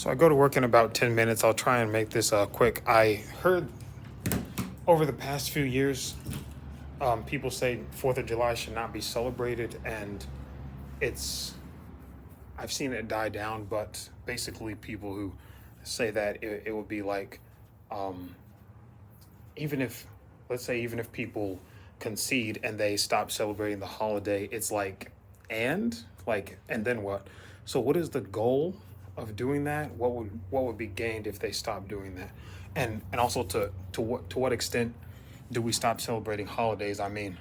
So I go to work in about 10 minutes. I'll try and make this quick. I heard over the past few years, people say 4th of July should not be celebrated, and it's, I've seen it die down, but basically people who say that it would be like, um, even if, let's say, even if people concede and they stop celebrating the holiday, it's like, and then what? So what is the goal of doing that? What would be gained if they stop doing that? And also to what extent do we stop celebrating holidays? I mean,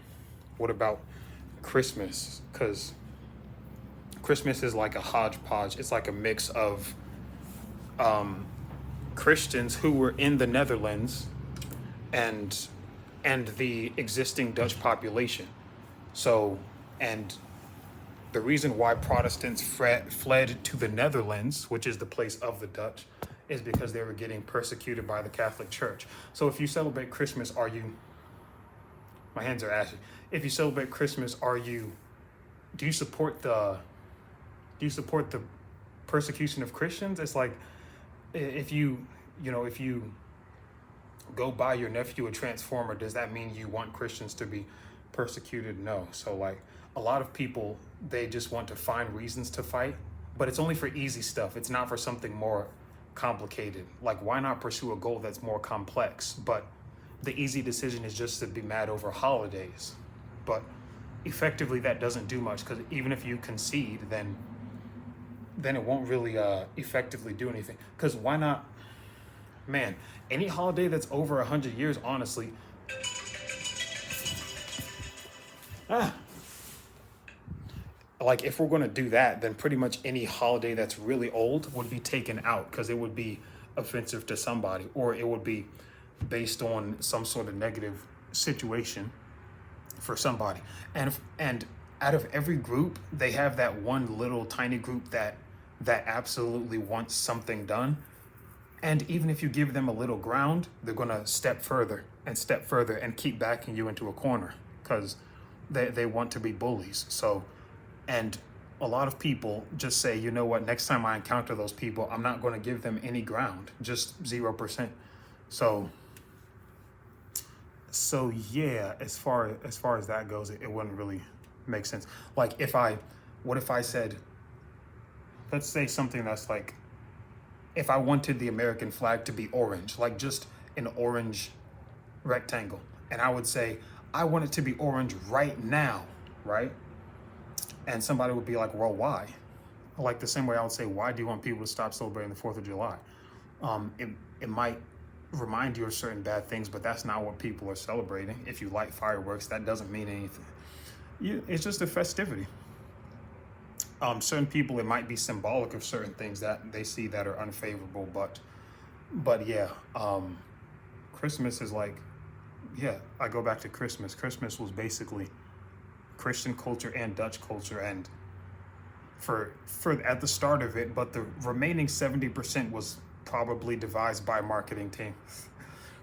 what about Christmas? Because Christmas is like a hodgepodge. It's like a mix of um, Christians who were in the Netherlands and the existing Dutch population. So, and the reason why Protestants fled to the Netherlands, which is the place of the Dutch, is because they were getting persecuted by the Catholic Church. So if you celebrate Christmas, are you, my hands are ashy. If you celebrate Christmas, do you support the persecution of Christians? It's like, if you go buy your nephew a transformer, does that mean you want Christians to be persecuted? No. So like, a lot of people, they just want to find reasons to fight, but it's only for easy stuff. It's not for something more complicated. Like, why not pursue a goal that's more complex? But the easy decision is just to be mad over holidays. But effectively, that doesn't do much, because even if you concede, then it won't really effectively do anything. Because why not, man, any holiday that's over 100 years, honestly, like, if we're going to do that, then pretty much any holiday that's really old would be taken out, because it would be offensive to somebody, or it would be based on some sort of negative situation for somebody. And out of every group, they have that one little tiny group that absolutely wants something done. And even if you give them a little ground, they're going to step further and keep backing you into a corner, because they want to be bullies. So, and a lot of people just say, you know what, next time I encounter those people, I'm not going to give them any ground, just 0%. So yeah, as far as that goes, it wouldn't really make sense. Like, what if I said, let's say something that's like, if I wanted the American flag to be orange, like just an orange rectangle, and I would say, I want it to be orange right now, right? And somebody would be like, well, why? Like the same way I would say, why do you want people to stop celebrating the 4th of July? It might remind you of certain bad things, but that's not what people are celebrating. If you light fireworks, that doesn't mean anything. It's just a festivity. Certain people, it might be symbolic of certain things that they see that are unfavorable, but yeah, Christmas is like, yeah, I go back to Christmas. Christmas was basically Christian culture and Dutch culture, and for at the start of it, but the remaining 70% was probably devised by marketing teams,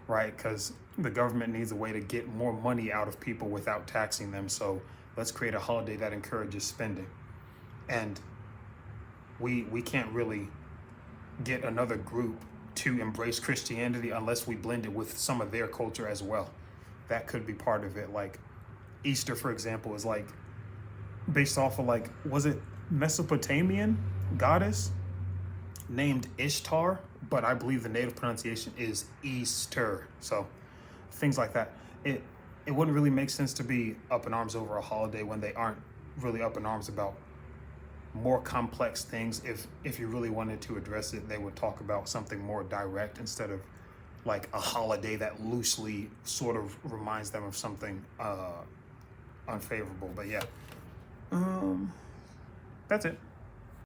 right? Because the government needs a way to get more money out of people without taxing them. So let's create a holiday that encourages spending. And we can't really get another group to embrace Christianity unless we blend it with some of their culture as well. That could be part of it. Like Easter, for example, is like based off of, like, was it Mesopotamian goddess named Ishtar? But I believe the native pronunciation is Easter. So things like that. It wouldn't really make sense to be up in arms over a holiday when they aren't really up in arms about more complex things. If you really wanted to address it, they would talk about something more direct instead of like a holiday that loosely sort of reminds them of something unfavorable. But yeah, that's it.